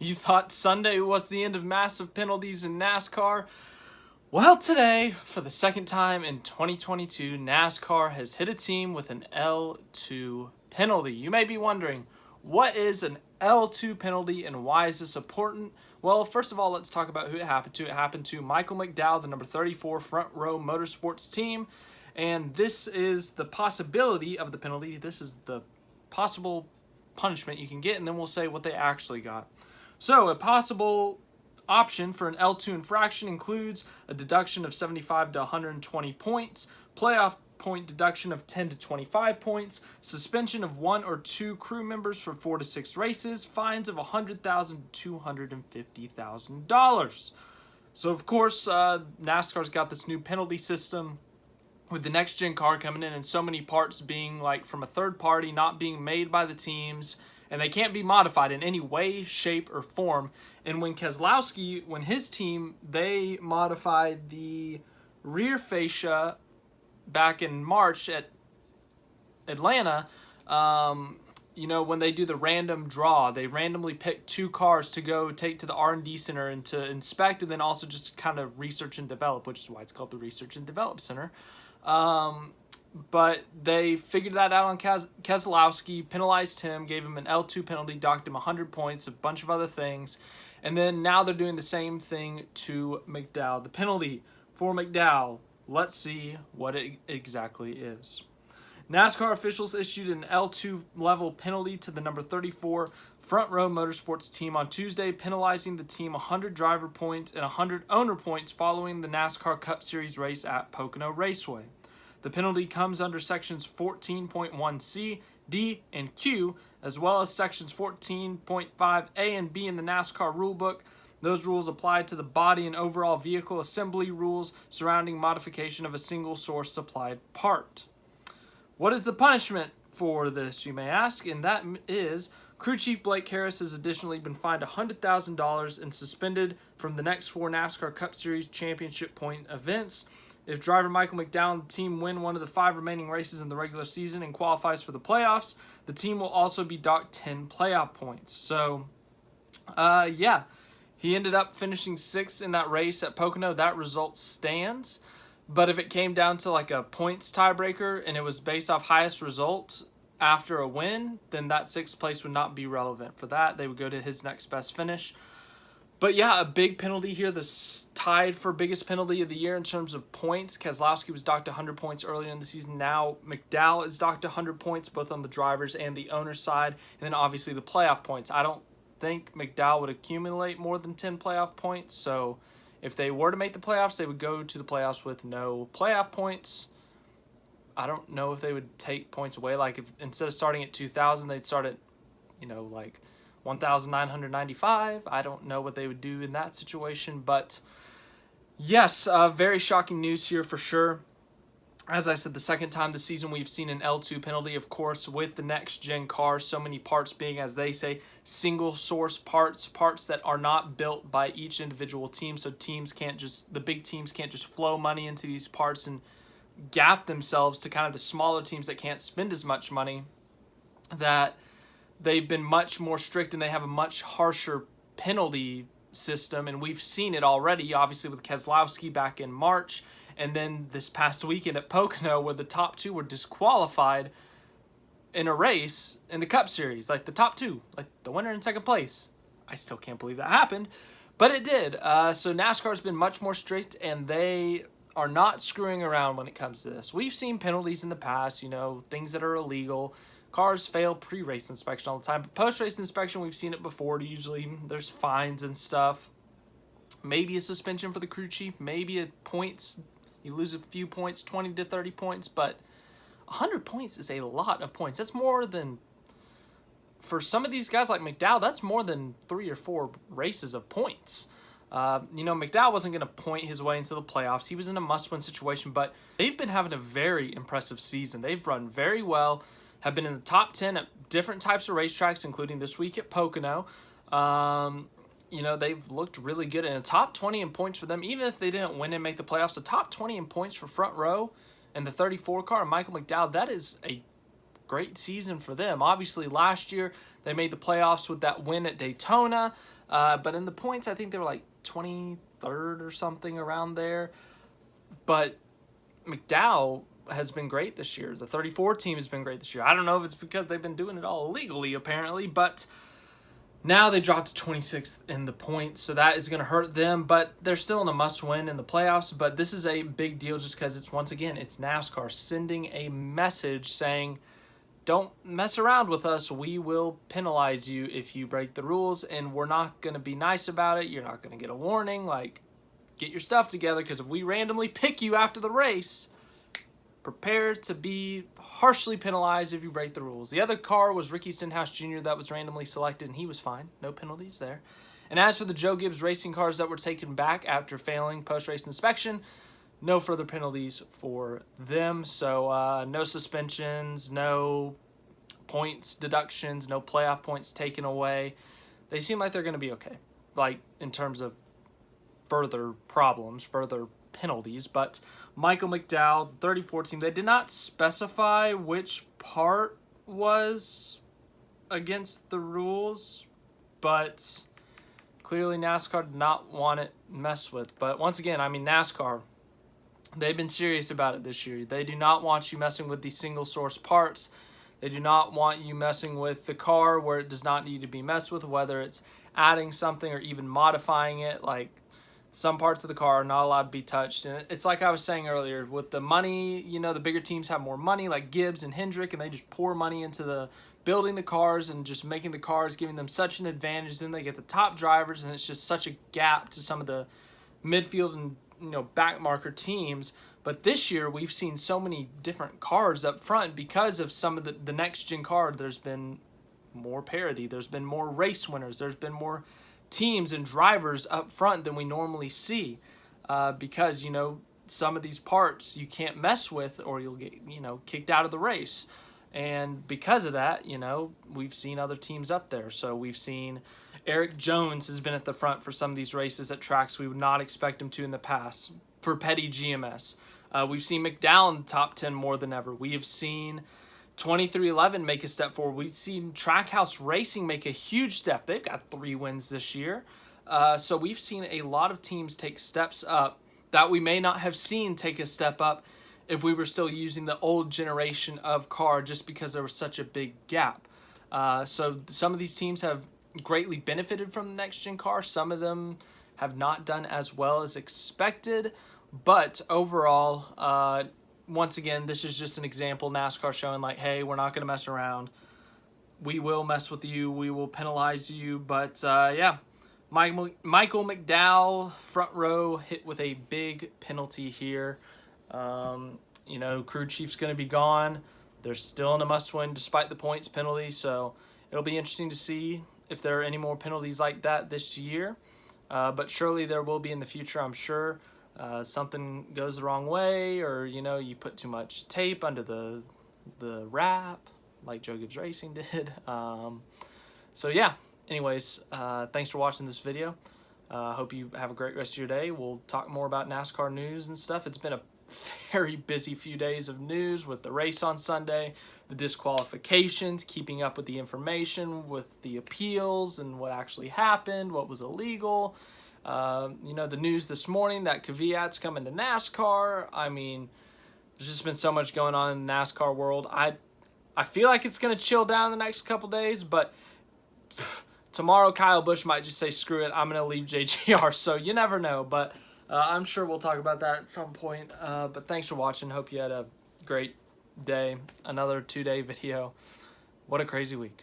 You thought Sunday was the end of massive penalties in NASCAR? Well, today, for the second time in 2022, NASCAR has hit a team with an L2 penalty. You may be wondering, what is an L2 penalty and why is this important? Well, first of all, let's talk about who it happened to. It happened to Michael McDowell, the number 34 Front Row Motorsports team. And this is the possibility of the penalty. This is the possible punishment you can get, and then we'll say what they actually got. So a possible option for an L2 infraction includes a deduction of 75 to 120 points, playoff point deduction of 10 to 25 points, suspension of 1 or 2 crew members for 4 to 6 races, fines of $100,000 to $250,000. So of course, NASCAR's got this new penalty system with the next gen car coming in and so many parts being like from a third party, not being made by the teams, and they can't be modified in any way, shape, or form. And when Keselowski, when his team, they modified the rear fascia back in March at Atlanta, when they do the random draw, they randomly pick 2 cars to go take to the R&D center and to inspect, and then also just kind of research and develop, which is why it's called the Research and Develop Center. But they figured that out on Keselowski, penalized him, gave him an L2 penalty, docked him 100 points, a bunch of other things. And then now they're doing the same thing to McDowell. The penalty for McDowell, let's see what it exactly is. NASCAR officials issued an L2 level penalty to the number 34 Front Row Motorsports team on Tuesday, penalizing the team 100 driver points and 100 owner points following the NASCAR Cup Series race at Pocono Raceway. The penalty comes under sections 14.1C, D, and Q, as well as sections 14.5A and B in the NASCAR rulebook. Those rules apply to the body and overall vehicle assembly rules surrounding modification of a single source supplied part. What is the punishment for this, you may ask? And that is, crew chief Blake Harris has additionally been fined $100,000 and suspended from the next 4 NASCAR Cup Series championship point events. If driver Michael McDowell and the team win one of the 5 remaining races in the regular season and qualifies for the playoffs, the team will also be docked 10 playoff points. So, he ended up finishing 6th in that race at Pocono. That result stands. But if it came down to like a points tiebreaker and it was based off highest result after a win, then that 6th place would not be relevant for that. They would go to his next best finish. But yeah, a big penalty here. This tied for biggest penalty of the year in terms of points. Keselowski was docked 100 points earlier in the season. Now McDowell is docked 100 points, both on the driver's and the owner's side. And then obviously the playoff points. I don't think McDowell would accumulate more than 10 playoff points. So if they were to make the playoffs, they would go to the playoffs with no playoff points. I don't know if they would take points away. Like if instead of starting at 2,000, they'd start at, 1,995. I don't know what they would do in that situation, but yes, very shocking news here for sure. As I said, the second time this season we've seen an L2 penalty, of course, with the next-gen car, so many parts being, as they say, single-source parts that are not built by each individual team, so the big teams can't just flow money into these parts and gap themselves to kind of the smaller teams that can't spend as much money, that they've been much more strict and they have a much harsher penalty system, and we've seen it already, obviously, with Keselowski back in March, and then this past weekend at Pocono where the top 2 were disqualified in a race in the Cup Series, like the top 2, like the winner and second place. I still can't believe that happened, but it did. So NASCAR's been much more strict, and they are not screwing around when it comes to this. We've seen penalties in the past, things that are illegal. Cars fail pre-race inspection all the time, but post-race inspection, we've seen it before. Usually there's fines and stuff. Maybe a suspension for the crew chief, maybe a points. You lose a few points, 20 to 30 points, but 100 points is a lot of points. That's more than, for some of these guys like McDowell, that's more than 3 or 4 races of points. McDowell wasn't going to point his way into the playoffs. He was in a must-win situation, but they've been having a very impressive season. They've run very well, have been in the top 10 at different types of racetracks, including this week at Pocono. They've looked really good. And a top 20 in points for them, even if they didn't win and make the playoffs, a top 20 in points for Front Row and the 34 car, Michael McDowell, that is a great season for them. Obviously, last year, they made the playoffs with that win at Daytona. But in the points, I think they were like 23rd or something around there. But McDowell has been great this year. The 34 team has been great this year. I don't know if it's because they've been doing it all illegally, apparently, but now they dropped to 26th in the points, so that is going to hurt them, but they're still in a must-win in the playoffs. But this is a big deal just because it's, once again, it's NASCAR sending a message saying, don't mess around with us. We will penalize you if you break the rules, and we're not going to be nice about it. You're not going to get a warning. Like, get your stuff together, because if we randomly pick you after the race, prepare to be harshly penalized if you break the rules. The other car was Ricky Stenhouse Jr. that was randomly selected, and he was fine. No penalties there. And as for the Joe Gibbs racing cars that were taken back after failing post-race inspection, no further penalties for them. So no suspensions, no points deductions, no playoff points taken away. They seem like they're going to be okay, like in terms of further problems, further penalties. But Michael McDowell, 34 team, they did not specify which part was against the rules, but clearly NASCAR did not want it messed with. But once again, I mean, NASCAR, they've been serious about it this year. They do not want you messing with these single source parts. They do not want you messing with the car where it does not need to be messed with, whether it's adding something or even modifying it. Like, some parts of the car are not allowed to be touched. And it's like I was saying earlier, with the money, you know, the bigger teams have more money, like Gibbs and Hendrick, and they just pour money into the building the cars and just making the cars, giving them such an advantage. Then they get the top drivers, and it's just such a gap to some of the midfield and, you know, back marker teams. But this year, we've seen so many different cars up front because of some of the next-gen car. There's been more parity. There's been more race winners. There's been more teams and drivers up front than we normally see because, you know, some of these parts you can't mess with or you'll get, you know, kicked out of the race. And because of that, you know, we've seen other teams up there. So we've seen Eric Jones has been at the front for some of these races at tracks we would not expect him to in the past for Petty GMS. We've seen McDowell in the top 10 more than ever. We have seen 2311 make a step forward. We've seen Trackhouse Racing make a huge step. They've got 3 wins this year. So we've seen a lot of teams take steps up that we may not have seen take a step up if we were still using the old generation of car, just because there was such a big gap. So some of these teams have greatly benefited from the next-gen car. Some of them have not done as well as expected. But overall, once again, this is just an example. NASCAR showing like, hey, we're not going to mess around. We will mess with you. We will penalize you. But, yeah, Michael McDowell, front row, hit with a big penalty here. You know, crew chief's going to be gone. They're still in a must-win despite the points penalty. So it'll be interesting to see if there are any more penalties like that this year. But surely there will be in the future, I'm sure. Something goes the wrong way, or, you know, you put too much tape under the wrap like Joe Gibbs Racing did. So yeah, anyways, thanks for watching this video. Hope you have a great rest of your day. We'll talk more about NASCAR news and stuff. It's been a very busy few days of news with the race on Sunday, the disqualifications, keeping up with the information, with the appeals and what actually happened, what was illegal. You know, the news this morning that Kvyat's coming to NASCAR. I mean, there's just been so much going on in the NASCAR world. I feel like it's going to chill down the next couple days, but tomorrow Kyle Busch might just say, screw it, I'm going to leave JGR. So you never know, but I'm sure we'll talk about that at some point. But thanks for watching. Hope you had a great day. Another 2-day video. What a crazy week.